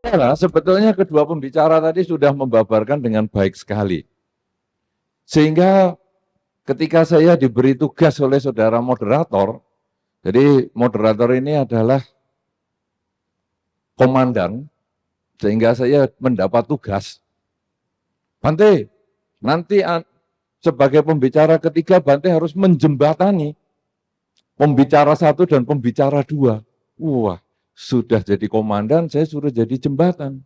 Nah, sebetulnya kedua pembicara tadi sudah membabarkan dengan baik sekali. Sehingga ketika saya diberi tugas oleh saudara moderator, jadi moderator ini adalah komandan, sehingga saya mendapat tugas. Bante, nanti sebagai pembicara ketiga, Bante harus menjembatani pembicara satu dan pembicara dua. Wah, sudah jadi komandan, saya suruh jadi jembatan.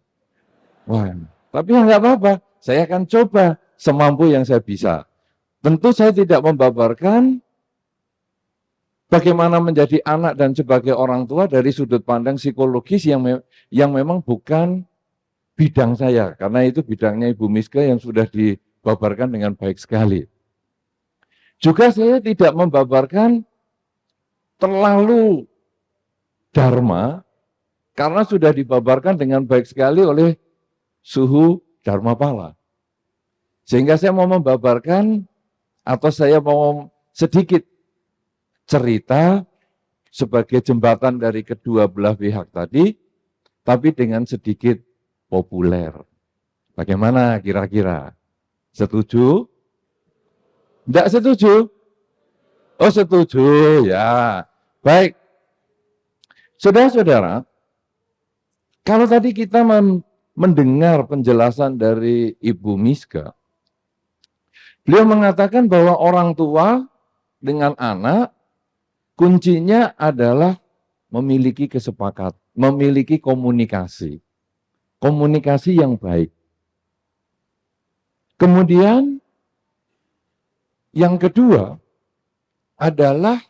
Wah, tapi nggak apa-apa, saya akan coba semampu yang saya bisa. Tentu saya tidak membabarkan bagaimana menjadi anak dan sebagai orang tua dari sudut pandang psikologis yang memang bukan bidang saya, karena itu bidangnya Ibu Miska yang sudah dibabarkan dengan baik sekali. Juga saya tidak membabarkan terlalu dharma, karena sudah dibabarkan dengan baik sekali oleh Suhu Dharmapala. Sehingga saya mau membabarkan, atau saya mau sedikit cerita sebagai jembatan dari kedua belah pihak tadi, tapi dengan sedikit populer. Bagaimana kira-kira? Setuju? Tidak setuju? Oh, setuju, ya. Baik. Saudara-saudara, kalau tadi kita mendengar penjelasan dari Ibu Miska, beliau mengatakan bahwa orang tua dengan anak, kuncinya adalah memiliki kesepakatan, memiliki komunikasi. Komunikasi yang baik. Kemudian, yang kedua adalah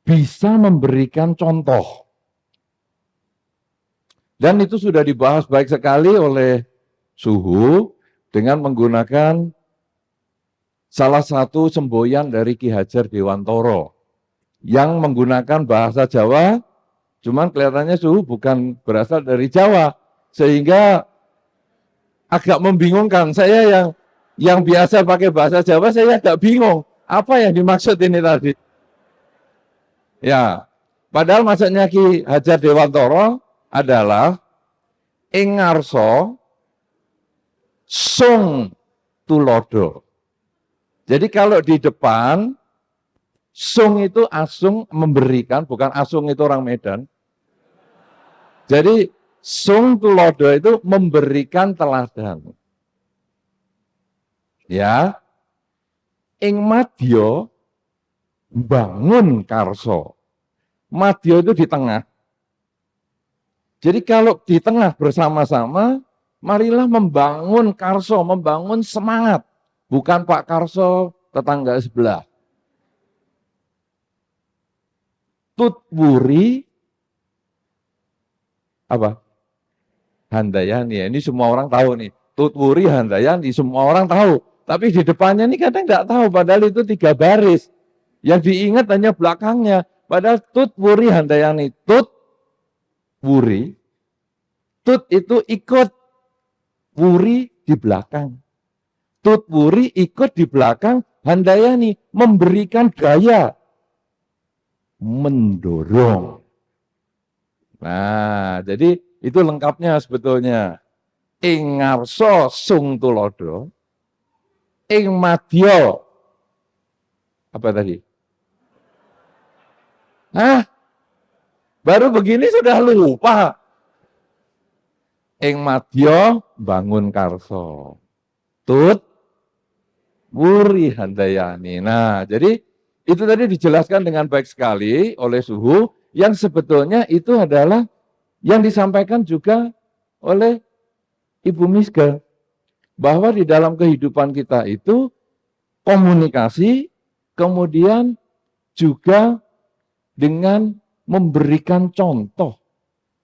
bisa memberikan contoh. Dan itu sudah dibahas baik sekali oleh Suhu dengan menggunakan salah satu semboyan dari Ki Hajar Dewantoro yang menggunakan bahasa Jawa, cuman kelihatannya Suhu bukan berasal dari Jawa, sehingga agak membingungkan. Saya yang biasa pakai bahasa Jawa, saya agak bingung apa yang dimaksud ini tadi. Ya, padahal maksudnya Ki Hajar Dewantoro adalah ing ngarsa sung tulodo. Jadi kalau di depan, sung itu asung memberikan, bukan asung itu orang Medan. Jadi sung tulodo itu memberikan teladan. Ya, ing madya bangun karso. Madya itu di tengah. Jadi kalau di tengah bersama-sama, marilah membangun karso, membangun semangat. Bukan Pak Karso tetangga sebelah. Tutwuri apa? Handayani. Ini semua orang tahu nih. Tutwuri Handayani semua orang tahu. Tapi di depannya ini kadang nggak tahu. Padahal itu 3 baris. Yang diingat hanya belakangnya. Padahal Tutwuri Handayani. Tutwuri. Tut itu ikut. Wuri di belakang. Tutwuri ikut di belakang. Handayani memberikan gaya. Mendorong. Nah, jadi itu lengkapnya sebetulnya. Ing ngarsa sung tulodo. Ing madya. Apa tadi? Hah? Baru begini sudah lupa. Ing madya bangun karso. Tut wuri handayani. Nah, jadi itu tadi dijelaskan dengan baik sekali oleh Suhu, yang sebetulnya itu adalah yang disampaikan juga oleh Ibu Miska, bahwa di dalam kehidupan kita itu komunikasi, kemudian juga dengan memberikan contoh.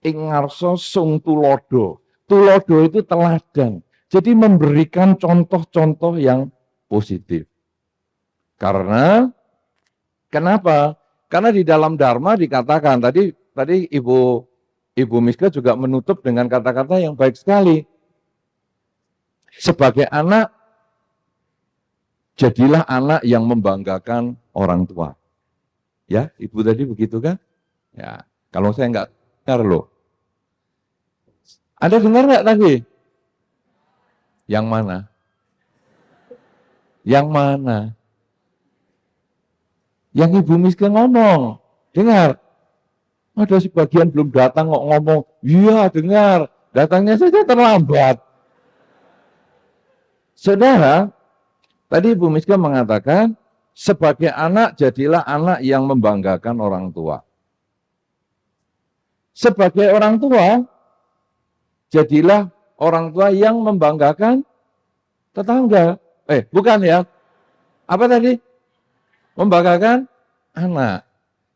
Ing ngarsa sung tulodo. Tulodo itu teladan. Jadi memberikan contoh-contoh yang positif. Karena kenapa? Karena di dalam Dharma dikatakan tadi Ibu Miska juga menutup dengan kata-kata yang baik sekali. Sebagai anak, jadilah anak yang membanggakan orang tua. Ya, Ibu tadi begitu kan? Ya, kalau saya enggak benar loh. Anda dengar nggak tadi? Yang mana? Yang mana? Yang Ibu Miska ngomong. Dengar. Ada sebagian belum datang kok ngomong. Iya dengar. Datangnya saja terlambat. Saudara, tadi Ibu Miska mengatakan, sebagai anak jadilah anak yang membanggakan orang tua. Sebagai orang tua, jadilah orang tua yang membanggakan tetangga. Bukan ya. Apa tadi? Membanggakan anak.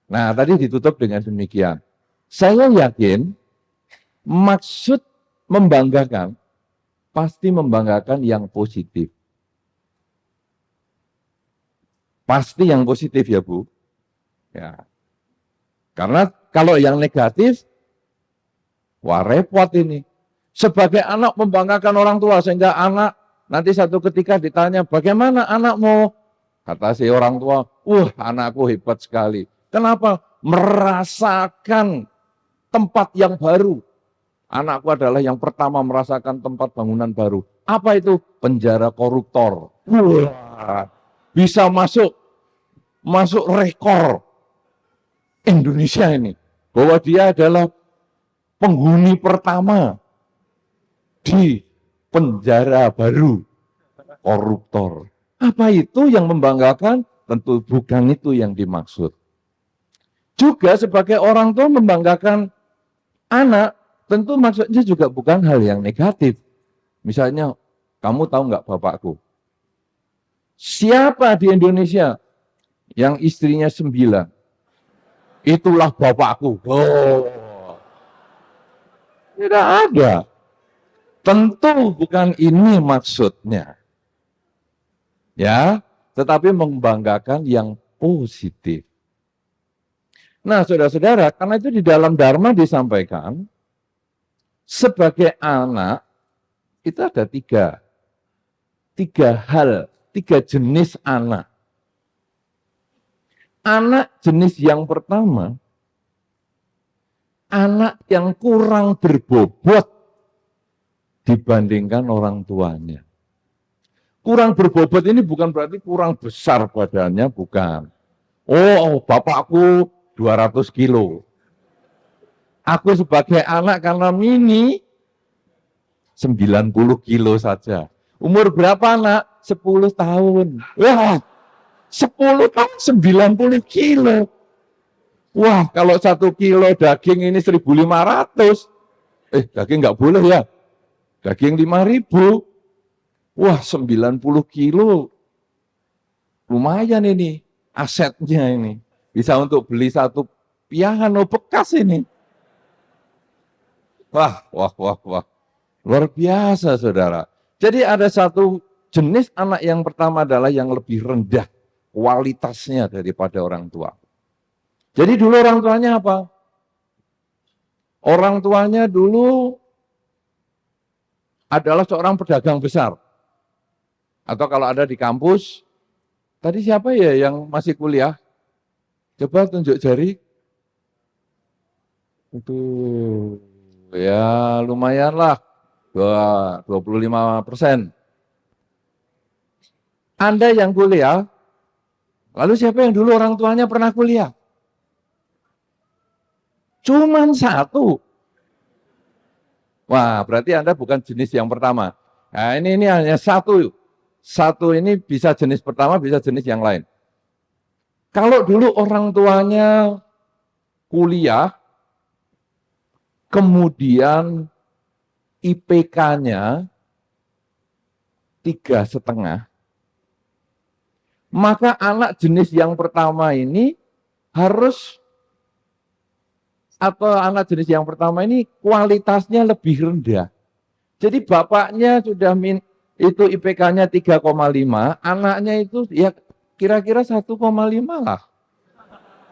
Nah, tadi ditutup dengan demikian. Saya yakin maksud membanggakan pasti membanggakan yang positif. Pasti yang positif ya, Bu. Ya. Karena kalau yang negatif, wah repot ini. Sebagai anak membanggakan orang tua, sehingga anak nanti satu ketika ditanya, bagaimana anakmu? Kata si orang tua, anakku hebat sekali. Kenapa? Merasakan tempat yang baru. Anakku adalah yang pertama merasakan tempat bangunan baru. Apa itu? Penjara koruptor. Bisa masuk rekor Indonesia ini. Bahwa dia adalah penghuni pertama di penjara baru koruptor. Apa itu yang membanggakan? Tentu bukan itu yang dimaksud. Juga sebagai orang tua membanggakan anak, tentu maksudnya juga bukan hal yang negatif. Misalnya, kamu tahu nggak bapakku? Siapa di Indonesia yang istrinya 9? Itulah bapakku. Tidak ada. Tentu bukan ini maksudnya. Ya, tetapi membanggakan yang positif. Nah, saudara-saudara, karena itu di dalam Dharma disampaikan, sebagai anak, itu ada tiga hal, 3 jenis anak. Anak jenis yang pertama, anak yang kurang berbobot dibandingkan orang tuanya. Kurang berbobot ini bukan berarti kurang besar badannya, bukan. Bapakku 200 kilo. Aku sebagai anak karena mini 90 kilo saja. Umur berapa anak? 10 tahun. 10 tahun 90 kilo. Wah, kalau 1 kilo daging ini 1.500. Daging nggak boleh ya. Daging 5.000. Wah, 90 kilo. Lumayan ini asetnya ini. Bisa untuk beli 1 piano bekas ini. Wah. Luar biasa, saudara. Jadi ada satu jenis anak yang pertama adalah yang lebih rendah kualitasnya daripada orang tua. Jadi dulu orang tuanya apa? Orang tuanya dulu adalah seorang pedagang besar. Atau kalau ada di kampus, tadi siapa ya yang masih kuliah? Coba tunjuk jari. Itu ya lumayan lah, 25%. Anda yang kuliah, lalu siapa yang dulu orang tuanya pernah kuliah? Cuman 1. Wah, berarti Anda bukan jenis yang pertama. Nah, ini hanya 1. 1 ini bisa jenis pertama, bisa jenis yang lain. Kalau dulu orang tuanya kuliah, kemudian IPK-nya 3,5, maka anak jenis yang pertama ini anak jenis yang pertama ini kualitasnya lebih rendah. Jadi bapaknya sudah itu IPK-nya 3,5, anaknya itu ya kira-kira 1,5 lah.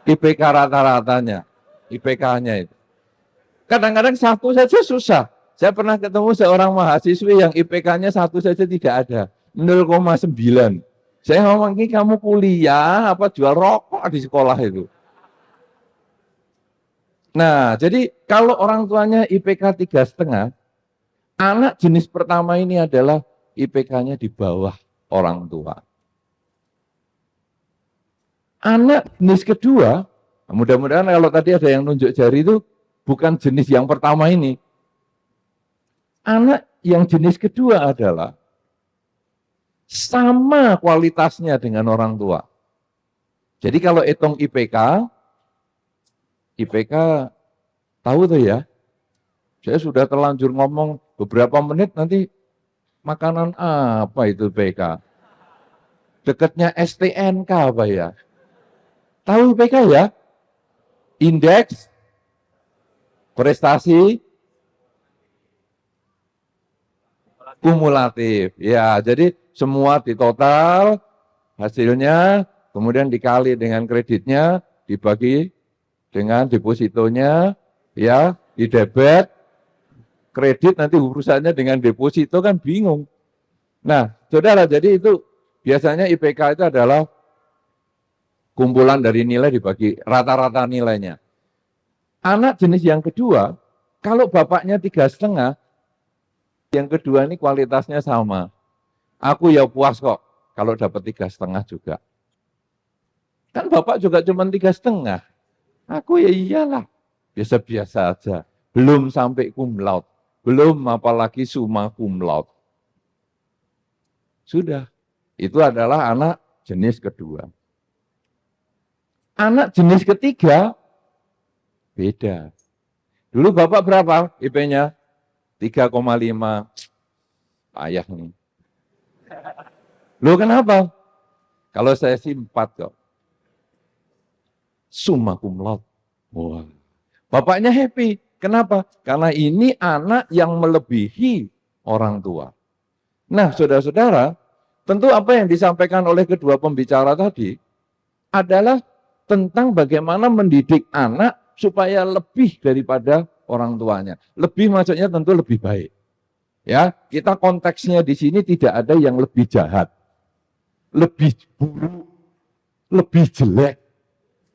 IPK rata-ratanya, IPK-nya itu. Kadang-kadang 1 saja susah. Saya pernah ketemu seorang mahasiswi yang IPK-nya 1 saja tidak ada, 0,9. Saya ngomong, ini kamu kuliah apa jual rokok di sekolah itu? Nah, jadi kalau orang tuanya IPK 3,5, Anak jenis pertama ini adalah IPK-nya di bawah orang tua. Anak jenis kedua, mudah-mudahan kalau tadi ada yang nunjuk jari itu bukan jenis yang pertama ini. Anak yang jenis kedua adalah sama kualitasnya dengan orang tua. Jadi kalau hitung IPK tahu tuh ya, saya sudah terlanjur ngomong beberapa menit nanti makanan apa itu IPK? Dekatnya STNK apa ya? Tahu IPK ya? Indeks prestasi kumulatif. Ya, jadi semua ditotal hasilnya, kemudian dikali dengan kreditnya, dibagi dengan depositonya, ya, di debit, kredit nanti urusannya dengan deposito kan bingung. Nah, saudara, jadi itu biasanya IPK itu adalah kumpulan dari nilai dibagi rata-rata nilainya. Anak jenis yang kedua, kalau bapaknya 3,5, yang kedua ini kualitasnya sama. Aku ya puas kok kalau dapat 3,5 juga. Kan bapak juga cuma 3,5. Aku ya iyalah, biasa-biasa aja. Belum sampai cum laude, belum apalagi summa cum laude. Sudah, itu adalah anak jenis kedua. Anak jenis ketiga, beda. Dulu bapak berapa IP-nya? 3,5. Ayah nih. Loh kenapa? Kalau saya sih 4 kok. Summa cum laude. Wah. Bapaknya happy. Kenapa? Karena ini anak yang melebihi orang tua. Nah, saudara-saudara, tentu apa yang disampaikan oleh kedua pembicara tadi adalah tentang bagaimana mendidik anak supaya lebih daripada orang tuanya. Lebih maksudnya tentu lebih baik. Ya, kita konteksnya di sini tidak ada yang lebih jahat, lebih buruk, lebih jelek,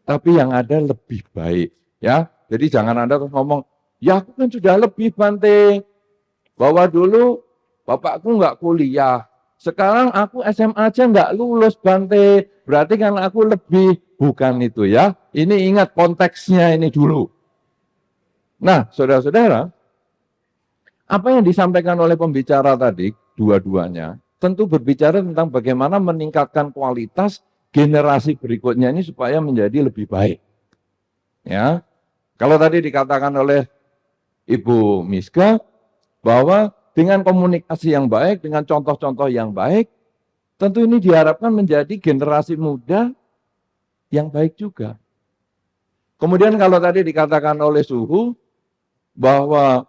tapi yang ada lebih baik. Ya, jadi jangan Anda terus ngomong, ya aku kan sudah lebih Bante, bahwa dulu bapakku nggak kuliah, sekarang aku SMA aja nggak lulus Bante, berarti kan aku lebih. Bukan itu ya, ini ingat konteksnya ini dulu. Nah, saudara-saudara, apa yang disampaikan oleh pembicara tadi, dua-duanya, tentu berbicara tentang bagaimana meningkatkan kualitas generasi berikutnya ini supaya menjadi lebih baik. Ya, kalau tadi dikatakan oleh Ibu Miska, bahwa dengan komunikasi yang baik, dengan contoh-contoh yang baik, tentu ini diharapkan menjadi generasi muda yang baik juga. Kemudian kalau tadi dikatakan oleh Suhu, bahwa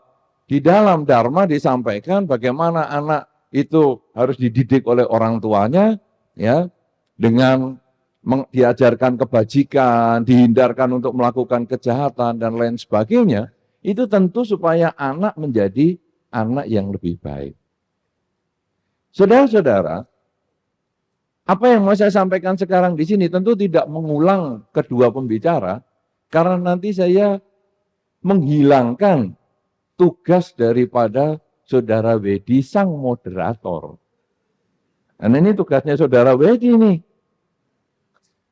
di dalam Dharma disampaikan bagaimana anak itu harus dididik oleh orang tuanya, ya, dengan diajarkan kebajikan, dihindarkan untuk melakukan kejahatan dan lain sebagainya, itu tentu supaya anak menjadi anak yang lebih baik. Saudara-saudara, apa yang mau saya sampaikan sekarang di sini tentu tidak mengulang kedua pembicara, karena nanti saya menghilangkan tugas daripada Saudara Wedi sang moderator. Dan ini tugasnya Saudara Wedi nih.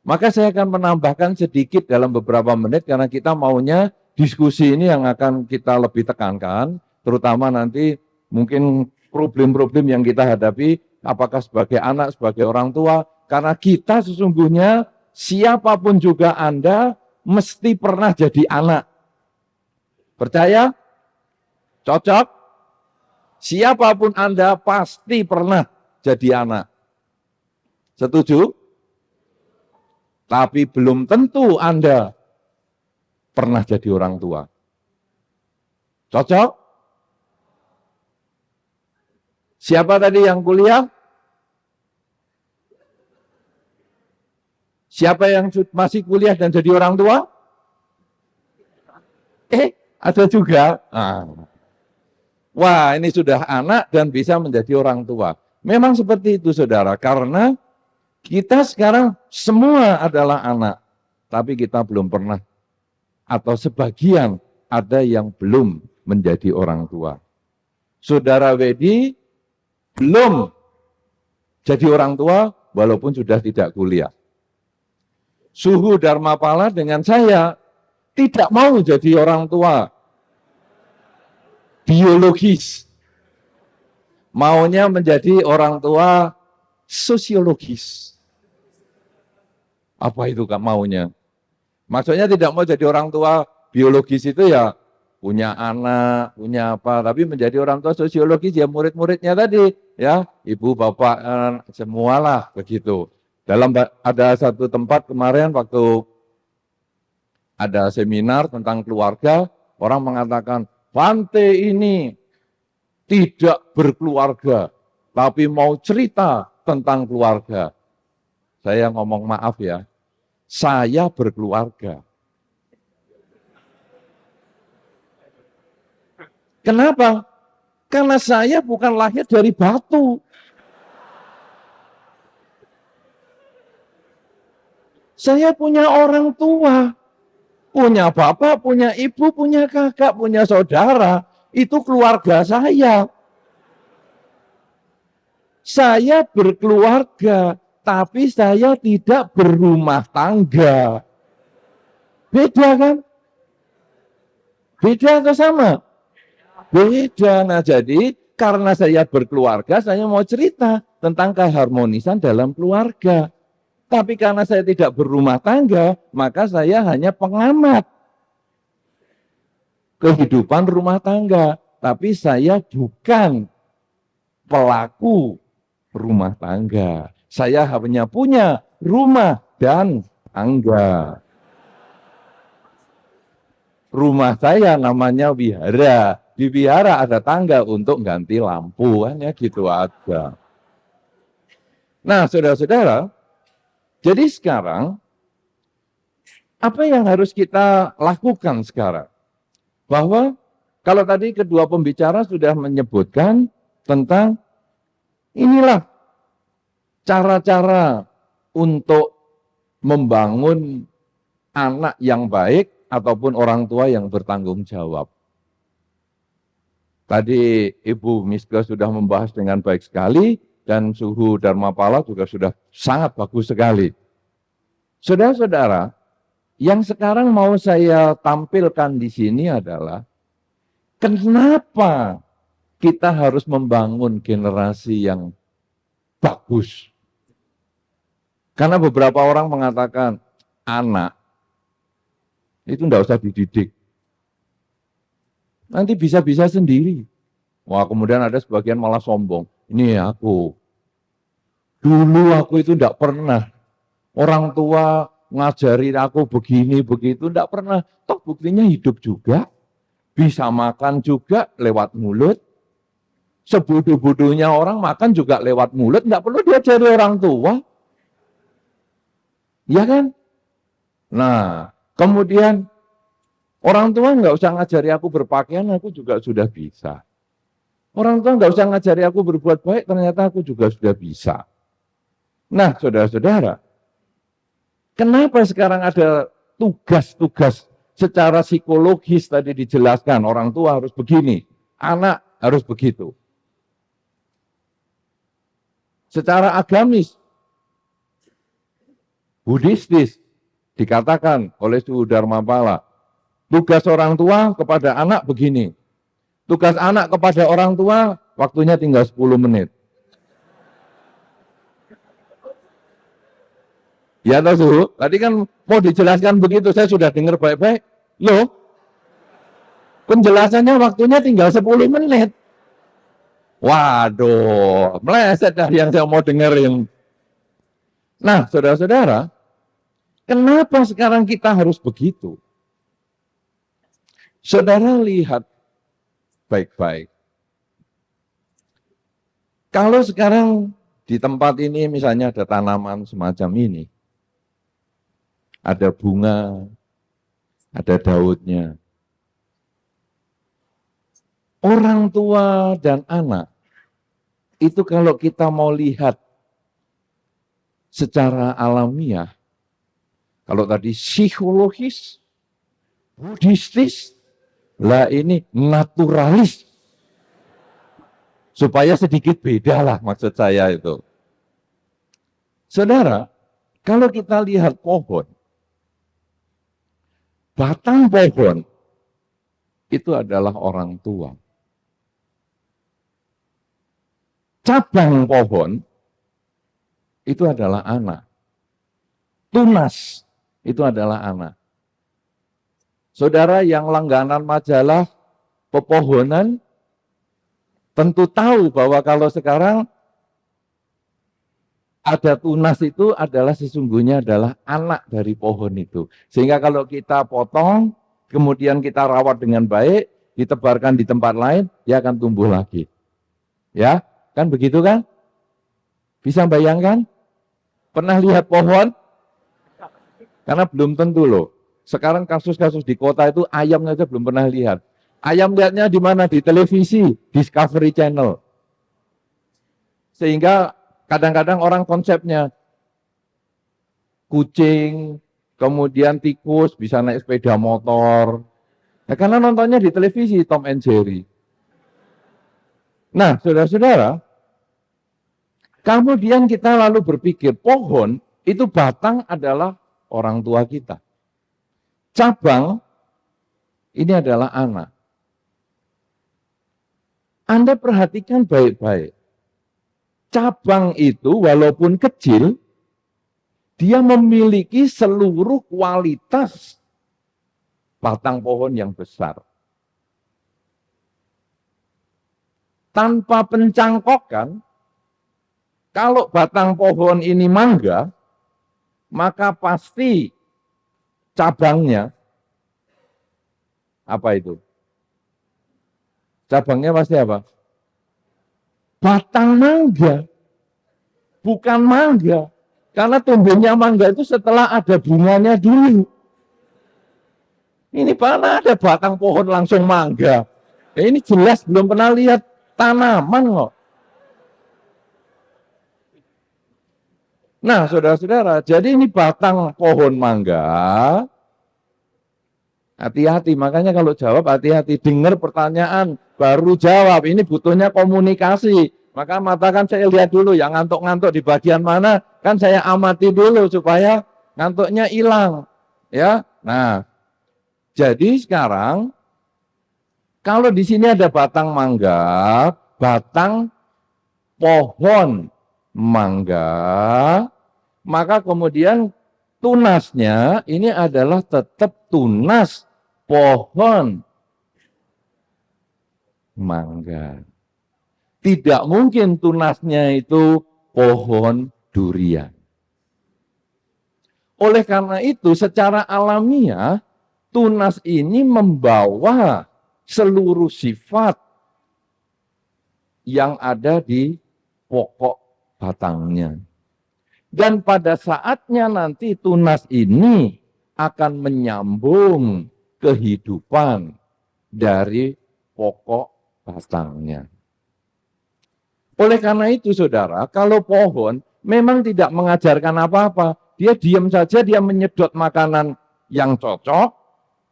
Maka saya akan menambahkan sedikit dalam beberapa menit karena kita maunya diskusi ini yang akan kita lebih tekankan, terutama nanti mungkin problem-problem yang kita hadapi, apakah sebagai anak, sebagai orang tua, karena kita sesungguhnya siapapun juga Anda mesti pernah jadi anak. Percaya? Cocok? Siapapun Anda pasti pernah jadi anak. Setuju? Tapi belum tentu Anda pernah jadi orang tua. Cocok? Siapa tadi yang kuliah? Siapa yang masih kuliah dan jadi orang tua? Ada juga. Wah, ini sudah anak dan bisa menjadi orang tua. Memang seperti itu, saudara. Karena kita sekarang semua adalah anak. Tapi kita belum pernah. Atau sebagian ada yang belum menjadi orang tua. Saudara Wedi belum jadi orang tua walaupun sudah tidak kuliah. Suhu Dharmapala dengan saya tidak mau jadi orang tua biologis. Maunya menjadi orang tua sosiologis. Apa itu maunya? Maksudnya tidak mau jadi orang tua biologis itu ya punya anak, punya apa, tapi menjadi orang tua sosiologis ya murid-muridnya tadi, ya ibu bapak semualah begitu. Ada satu tempat kemarin waktu ada seminar tentang keluarga, orang mengatakan Bante ini tidak berkeluarga, tapi mau cerita tentang keluarga. Saya ngomong maaf ya, saya berkeluarga. Kenapa? Karena saya bukan lahir dari batu. Saya punya orang tua, punya bapak, punya ibu, punya kakak, punya saudara. Itu keluarga saya. Saya berkeluarga, tapi saya tidak berumah tangga. Beda kan? Beda atau sama? Beda. Nah jadi karena saya berkeluarga, saya mau cerita tentang keharmonisan dalam keluarga. Tapi karena saya tidak berumah tangga, maka saya hanya pengamat kehidupan rumah tangga. Tapi saya bukan pelaku rumah tangga. Saya hanya punya rumah dan tangga. Rumah saya namanya wihara. Di wihara ada tangga untuk ganti lampu. Hanya gitu aja. Nah, saudara-saudara, jadi sekarang, apa yang harus kita lakukan sekarang? Bahwa kalau tadi kedua pembicara sudah menyebutkan tentang inilah cara-cara untuk membangun anak yang baik ataupun orang tua yang bertanggung jawab. Tadi Ibu Miska sudah membahas dengan baik sekali dan Suhu Dharmapala juga sudah sangat bagus sekali. Saudara-saudara, yang sekarang mau saya tampilkan di sini adalah kenapa kita harus membangun generasi yang bagus. Karena beberapa orang mengatakan anak itu enggak usah dididik. Nanti bisa-bisa sendiri. Wah, kemudian ada sebagian malah sombong. Ini aku. Dulu aku itu enggak pernah. Orang tua ngajarin aku begini, begitu. Enggak pernah. Toh buktinya hidup juga. Bisa makan juga lewat mulut. Sebodoh-bodohnya orang makan juga lewat mulut. Enggak perlu diajari orang tua. Ya kan? Nah, kemudian orang tua nggak usah ngajari aku berpakaian, aku juga sudah bisa. Orang tua nggak usah ngajari aku berbuat baik, ternyata aku juga sudah bisa. Nah, saudara-saudara, kenapa sekarang ada tugas-tugas secara psikologis tadi dijelaskan, orang tua harus begini, anak harus begitu. Secara agamis, Buddhistis, dikatakan oleh Suhu Dharmapala, tugas orang tua kepada anak begini. Tugas anak kepada orang tua, waktunya tinggal 10 menit. Ya tahu Suhu, tadi kan mau dijelaskan begitu, saya sudah dengar baik-baik. Loh, penjelasannya waktunya tinggal 10 menit. Waduh, meleset dah yang saya mau dengerin. Nah, saudara-saudara, kenapa sekarang kita harus begitu? Saudara lihat baik-baik. Kalau sekarang di tempat ini misalnya ada tanaman semacam ini, ada bunga, ada daudnya. Orang tua dan anak, itu kalau kita mau lihat secara alamiah, kalau tadi psikologis, buddhistis, lah ini naturalis. Supaya sedikit beda lah maksud saya itu. Saudara, kalau kita lihat pohon, batang pohon itu adalah orang tua. Cabang pohon itu adalah anak. Tunas itu adalah anak. Saudara yang langganan majalah pepohonan tentu tahu bahwa kalau sekarang ada tunas itu adalah sesungguhnya adalah anak dari pohon itu. Sehingga kalau kita potong, kemudian kita rawat dengan baik, ditebarkan di tempat lain, dia akan tumbuh lagi. Ya, kan begitu kan? Bisa bayangkan? Pernah lihat pohon? Karena belum tentu loh. Sekarang kasus-kasus di kota itu ayam aja belum pernah lihat. Ayam lihatnya di mana? Di televisi, Discovery Channel. Sehingga kadang-kadang orang konsepnya kucing, kemudian tikus bisa naik sepeda motor. Ya, karena nontonnya di televisi Tom and Jerry. Nah, saudara-saudara, kemudian kita lalu berpikir pohon itu batang adalah orang tua kita. Cabang ini adalah anak. Anda perhatikan baik-baik. Cabang itu walaupun kecil, dia memiliki seluruh kualitas batang pohon yang besar. Tanpa pencangkokan, kalau batang pohon ini mangga, maka pasti cabangnya, apa itu? Cabangnya pasti apa? Batang mangga, bukan mangga. Karena tumbuhnya mangga itu setelah ada bunganya dulu. Ini mana ada batang pohon langsung mangga. Ini jelas belum pernah lihat tanaman kok. Nah, saudara-saudara, jadi ini batang pohon mangga. Hati-hati, makanya kalau jawab hati-hati. Dengar pertanyaan, baru jawab. Ini butuhnya komunikasi. Maka mata kan saya lihat dulu, yang ngantuk-ngantuk di bagian mana, kan saya amati dulu supaya ngantuknya hilang. Ya, nah, jadi sekarang, kalau di sini ada batang mangga, batang pohon mangga, maka kemudian tunasnya ini adalah tetap tunas pohon mangga. Tidak mungkin tunasnya itu pohon durian. Oleh karena itu, secara alamiah, tunas ini membawa seluruh sifat yang ada di pokok batangnya. Dan pada saatnya nanti tunas ini akan menyambung kehidupan dari pokok batangnya. Oleh karena itu, saudara, kalau pohon memang tidak mengajarkan apa-apa, dia diam saja, dia menyedot makanan yang cocok,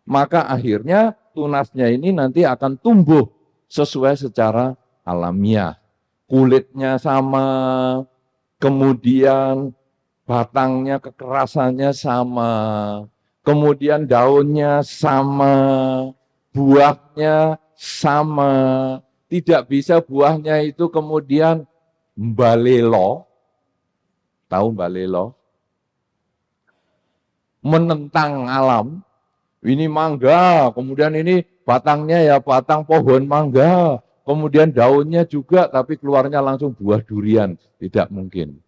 maka akhirnya tunasnya ini nanti akan tumbuh sesuai secara alamiah. Kulitnya sama, kemudian batangnya kekerasannya sama, kemudian daunnya sama, buahnya sama. Tidak bisa buahnya itu kemudian mbalelo. Tahu mbalelo? Menentang alam. Ini mangga, kemudian ini batangnya ya batang pohon mangga. Kemudian daunnya juga tapi keluarnya langsung buah durian. Tidak mungkin.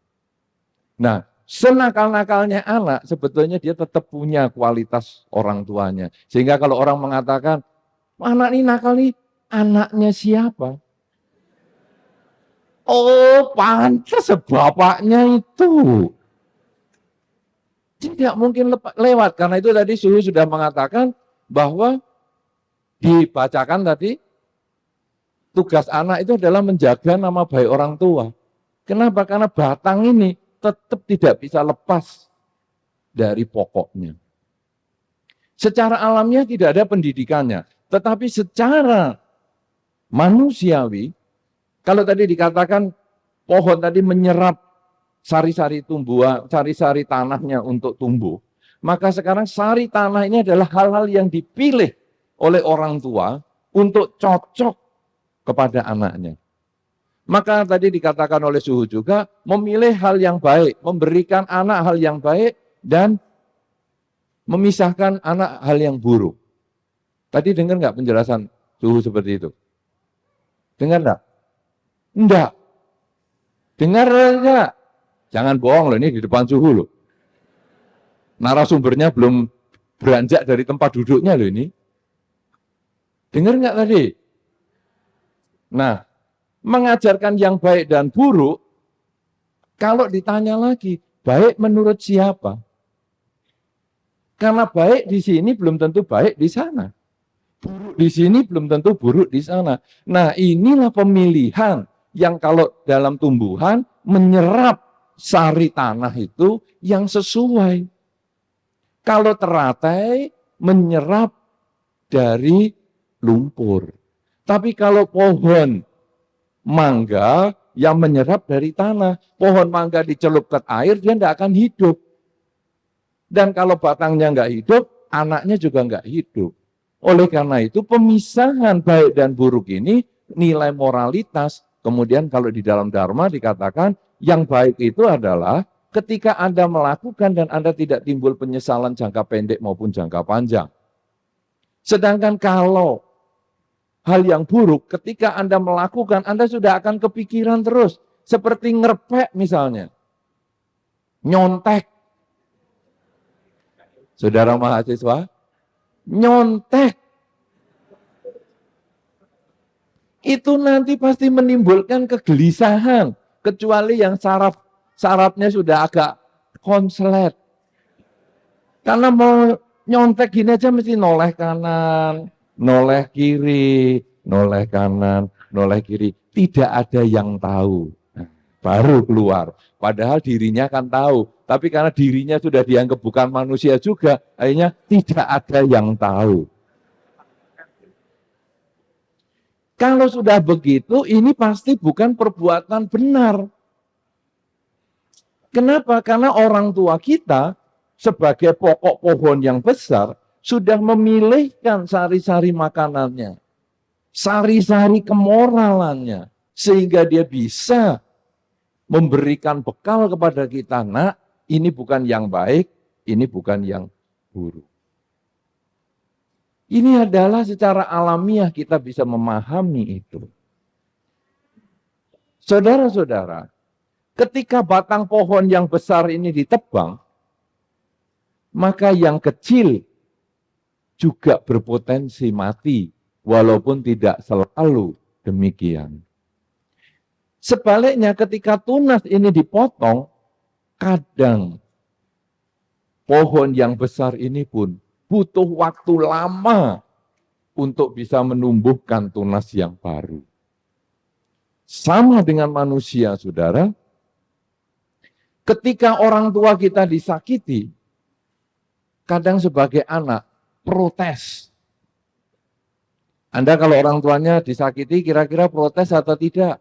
Nah, senakal-nakalnya anak sebetulnya dia tetap punya kualitas orang tuanya. Sehingga kalau orang mengatakan, anak ini nakal nih, anaknya siapa? Oh, pantas bapaknya itu. Tidak mungkin lewat. Karena itu tadi Suhu sudah mengatakan bahwa dibacakan tadi, tugas anak itu adalah menjaga nama baik orang tua. Kenapa? Karena batang ini tetap tidak bisa lepas dari pokoknya. Secara alamiah tidak ada pendidikannya. Tetapi secara manusiawi, Kalau tadi dikatakan pohon tadi menyerap sari-sari tumbuhan, sari-sari tanahnya untuk tumbuh, maka sekarang sari tanah ini adalah hal-hal yang dipilih oleh orang tua untuk cocok kepada anaknya. Maka tadi dikatakan oleh Suhu juga, memilih hal yang baik, memberikan anak hal yang baik, dan memisahkan anak hal yang buruk. Tadi dengar nggak penjelasan Suhu seperti itu? Dengar nggak? Enggak. Dengar enggak? Jangan bohong loh, ini di depan Suhu loh. Narasumbernya belum beranjak dari tempat duduknya loh ini. Dengar nggak tadi? Nah, mengajarkan yang baik dan buruk, kalau ditanya lagi, baik menurut siapa? Karena baik di sini belum tentu baik di sana. Buruk di sini belum tentu buruk di sana. Nah, inilah pemilihan yang kalau dalam tumbuhan menyerap sari tanah itu yang sesuai. Kalau teratai menyerap dari lumpur. Tapi kalau pohon mangga yang menyerap dari tanah, pohon mangga dicelupkan air, dia tidak akan hidup. Dan kalau batangnya nggak hidup, anaknya juga nggak hidup. Oleh karena itu, pemisahan baik dan buruk ini nilai moralitas. Kemudian kalau di dalam Dharma dikatakan, yang baik itu adalah ketika Anda melakukan dan Anda tidak timbul penyesalan jangka pendek maupun jangka panjang. Sedangkan kalau hal yang buruk, ketika Anda melakukan, Anda sudah akan kepikiran terus. Seperti ngerepek misalnya. Nyontek. Saudara mahasiswa, nyontek. Itu nanti pasti menimbulkan kegelisahan. Kecuali yang sarafnya sudah agak konslet. Karena mau nyontek gini aja mesti noleh kanan, noleh kiri, noleh kanan, noleh kiri. Tidak ada yang tahu. Baru keluar. Padahal dirinya kan tahu. Tapi karena dirinya sudah dianggap bukan manusia juga, akhirnya tidak ada yang tahu. Kalau sudah begitu, ini pasti bukan perbuatan benar. Kenapa? Karena orang tua kita sebagai pokok pohon yang besar sudah memilihkan sari-sari makanannya, sari-sari kemoralannya, sehingga dia bisa memberikan bekal kepada kita, nak, ini bukan yang baik, ini bukan yang buruk. Ini adalah secara alamiah kita bisa memahami itu. Saudara-saudara, ketika batang pohon yang besar ini ditebang, maka yang kecil juga berpotensi mati, walaupun tidak selalu demikian. Sebaliknya ketika tunas ini dipotong, kadang pohon yang besar ini pun butuh waktu lama untuk bisa menumbuhkan tunas yang baru. Sama dengan manusia, saudara. Ketika orang tua kita disakiti, kadang sebagai anak protes. Anda kalau orang tuanya disakiti, kira-kira protes atau tidak?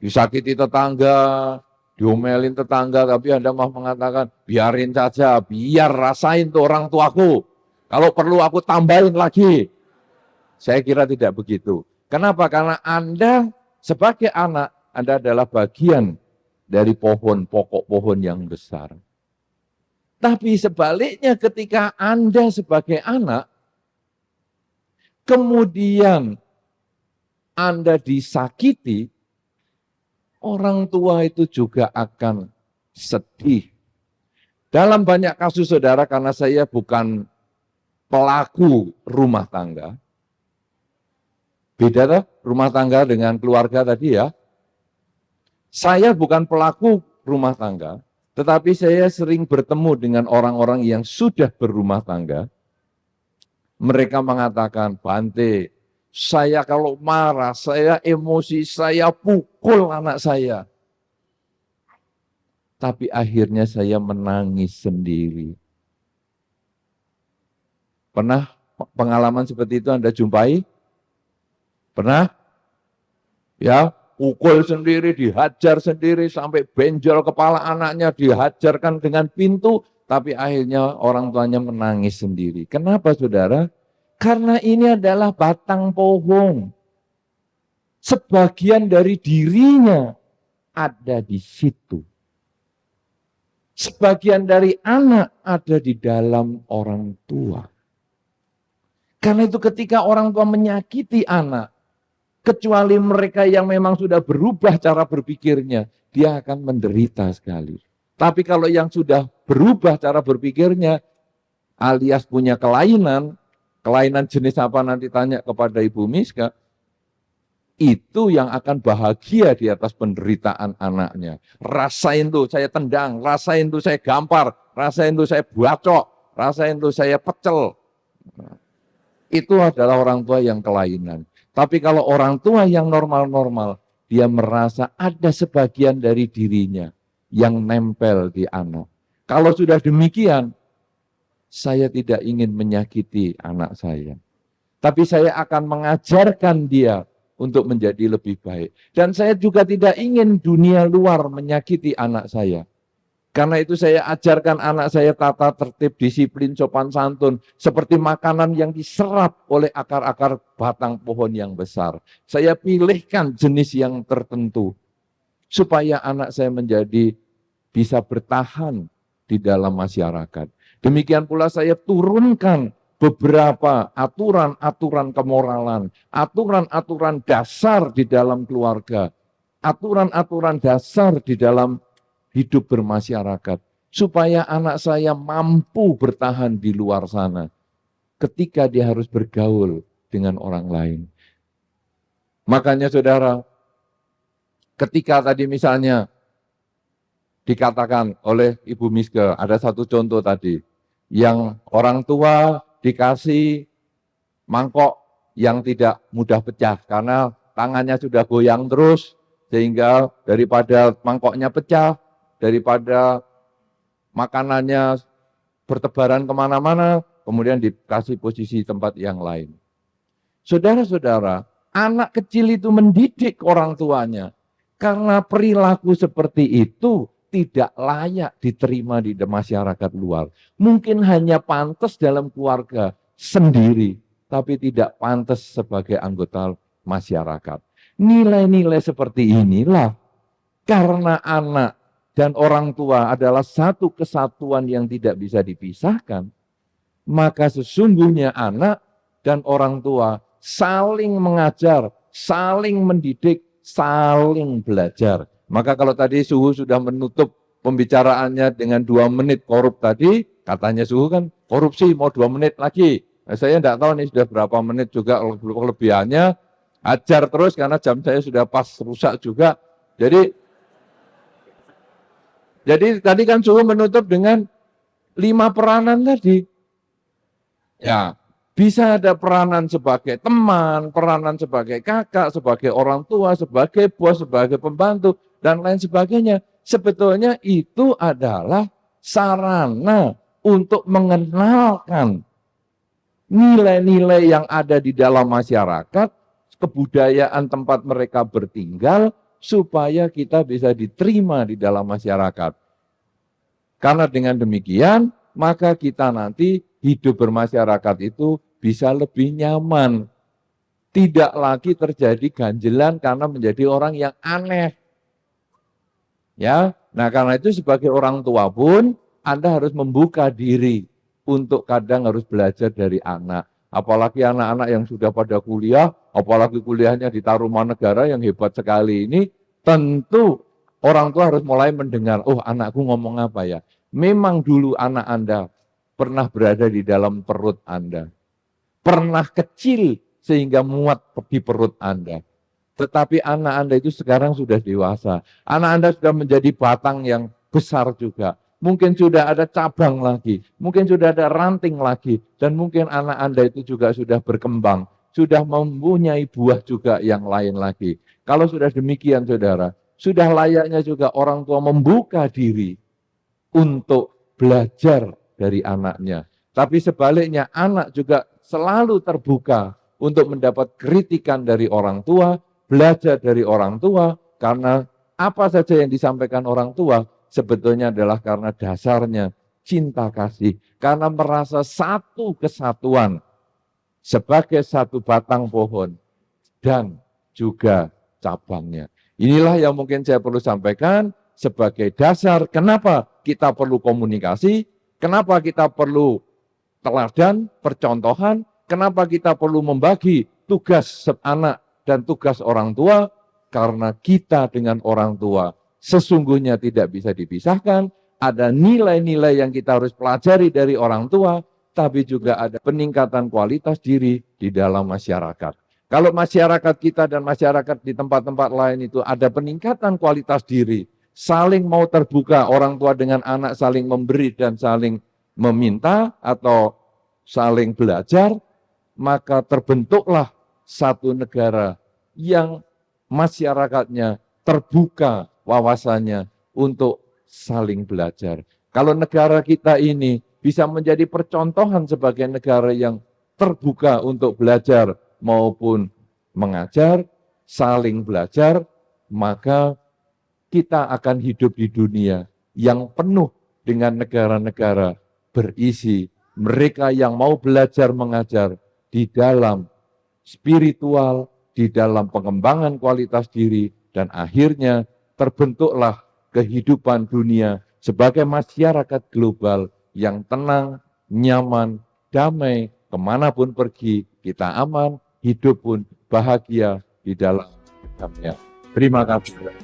Disakiti tetangga, diomelin tetangga, tapi Anda mau mengatakan, biarin saja, biar rasain tuh orang tuaku. Kalau perlu aku tambahin lagi. Saya kira tidak begitu. Kenapa? Karena Anda sebagai anak, Anda adalah bagian dari pohon, pokok pohon yang besar. Tapi sebaliknya ketika Anda sebagai anak, kemudian Anda disakiti, orang tua itu juga akan sedih. Dalam banyak kasus saudara, karena saya bukan pelaku rumah tangga. Beda tuh rumah tangga dengan keluarga tadi ya. Saya bukan pelaku rumah tangga, tetapi saya sering bertemu dengan orang-orang yang sudah berumah tangga. Mereka mengatakan, Bante, saya kalau marah, saya emosi, saya pukul anak saya. Tapi akhirnya saya menangis sendiri. Pernah pengalaman seperti itu Anda jumpai? Pernah? Ya, pukul sendiri, dihajar sendiri, sampai benjol kepala anaknya, dihajarkan dengan pintu, tapi akhirnya orang tuanya menangis sendiri. Kenapa saudara? Karena ini adalah batang pohon. Sebagian dari dirinya ada di situ. Sebagian dari anak ada di dalam orang tua. Karena itu ketika orang tua menyakiti anak, kecuali mereka yang memang sudah berubah cara berpikirnya, dia akan menderita sekali. Tapi kalau yang sudah berubah cara berpikirnya, alias punya kelainan jenis apa nanti tanya kepada Ibu Miska, itu yang akan bahagia di atas penderitaan anaknya. Rasain tuh saya tendang, rasain tuh saya gampar, rasain tuh saya bacok, rasain tuh saya pecel. Itu adalah orang tua yang kelainan. Tapi kalau orang tua yang normal-normal, dia merasa ada sebagian dari dirinya yang nempel di anak. Kalau sudah demikian, saya tidak ingin menyakiti anak saya. Tapi saya akan mengajarkan dia untuk menjadi lebih baik. Dan saya juga tidak ingin dunia luar menyakiti anak saya. Karena itu saya ajarkan anak saya tata tertib, disiplin, sopan santun. Seperti makanan yang diserap oleh akar-akar batang pohon yang besar. Saya pilihkan jenis yang tertentu. Supaya anak saya menjadi bisa bertahan di dalam masyarakat. Demikian pula saya turunkan beberapa aturan-aturan kemoralan. Aturan-aturan dasar di dalam keluarga. Aturan-aturan dasar di dalam hidup bermasyarakat, supaya anak saya mampu bertahan di luar sana ketika dia harus bergaul dengan orang lain. Makanya saudara, ketika tadi misalnya dikatakan oleh Ibu Miske, ada satu contoh tadi, yang orang tua dikasih mangkok yang tidak mudah pecah, karena tangannya sudah goyang terus, sehingga daripada mangkoknya pecah, daripada makanannya bertebaran kemana-mana, kemudian dikasih posisi tempat yang lain. Saudara-saudara, anak kecil itu mendidik orang tuanya, karena perilaku seperti itu tidak layak diterima di masyarakat luar. Mungkin hanya pantas dalam keluarga sendiri, tapi tidak pantas sebagai anggota masyarakat. Nilai-nilai seperti inilah, karena anak dan orang tua adalah satu kesatuan yang tidak bisa dipisahkan, maka sesungguhnya anak dan orang tua saling mengajar, saling mendidik, saling belajar. Maka kalau tadi Suhu sudah menutup pembicaraannya dengan 2 menit korup tadi, katanya Suhu kan korupsi mau 2 menit lagi. Nah, saya tidak tahu nih sudah berapa menit juga kelebihannya, ajar terus karena jam saya sudah pas rusak juga. Jadi tadi kan Suhu menutup dengan 5 peranan tadi. Ya, bisa ada peranan sebagai teman, peranan sebagai kakak, sebagai orang tua, sebagai bos, sebagai pembantu, dan lain sebagainya. Sebetulnya itu adalah sarana untuk mengenalkan nilai-nilai yang ada di dalam masyarakat, kebudayaan tempat mereka bertinggal, supaya kita bisa diterima di dalam masyarakat. Karena dengan demikian, maka kita nanti hidup bermasyarakat itu bisa lebih nyaman. Tidak lagi terjadi ganjelan karena menjadi orang yang aneh. Ya, nah karena itu sebagai orang tua pun Anda harus membuka diri untuk kadang harus belajar dari anak. Apalagi anak-anak yang sudah pada kuliah, apalagi kuliahnya di Tarumanegara yang hebat sekali ini, tentu orang tua harus mulai mendengar, oh anakku ngomong apa ya. Memang dulu anak Anda pernah berada di dalam perut Anda. Pernah kecil sehingga muat di perut Anda. Tetapi anak Anda itu sekarang sudah dewasa. Anak Anda sudah menjadi batang yang besar juga. Mungkin sudah ada cabang lagi, mungkin sudah ada ranting lagi, dan mungkin anak Anda itu juga sudah berkembang, sudah mempunyai buah juga yang lain lagi. Kalau sudah demikian saudara, sudah layaknya juga orang tua membuka diri untuk belajar dari anaknya. Tapi sebaliknya anak juga selalu terbuka untuk mendapat kritikan dari orang tua, belajar dari orang tua, karena apa saja yang disampaikan orang tua sebetulnya adalah karena dasarnya cinta kasih, karena merasa satu kesatuan sebagai satu batang pohon dan juga cabangnya. Inilah yang mungkin saya perlu sampaikan sebagai dasar kenapa kita perlu komunikasi, kenapa kita perlu teladan, percontohan, kenapa kita perlu membagi tugas anak dan tugas orang tua, karena kita dengan orang tua sesungguhnya tidak bisa dipisahkan, ada nilai-nilai yang kita harus pelajari dari orang tua, tapi juga ada peningkatan kualitas diri di dalam masyarakat. Kalau masyarakat kita dan masyarakat di tempat-tempat lain itu ada peningkatan kualitas diri, saling mau terbuka, orang tua dengan anak saling memberi dan saling meminta atau saling belajar, maka terbentuklah satu negara yang masyarakatnya terbuka wawasannya untuk saling belajar. Kalau negara kita ini bisa menjadi percontohan sebagai negara yang terbuka untuk belajar maupun mengajar, saling belajar, maka kita akan hidup di dunia yang penuh dengan negara-negara berisi mereka yang mau belajar mengajar di dalam spiritual, di dalam pengembangan kualitas diri, dan akhirnya terbentuklah kehidupan dunia sebagai masyarakat global yang tenang, nyaman, damai, kemanapun pergi, kita aman, hidup pun bahagia di dalam agamanya. Terima kasih.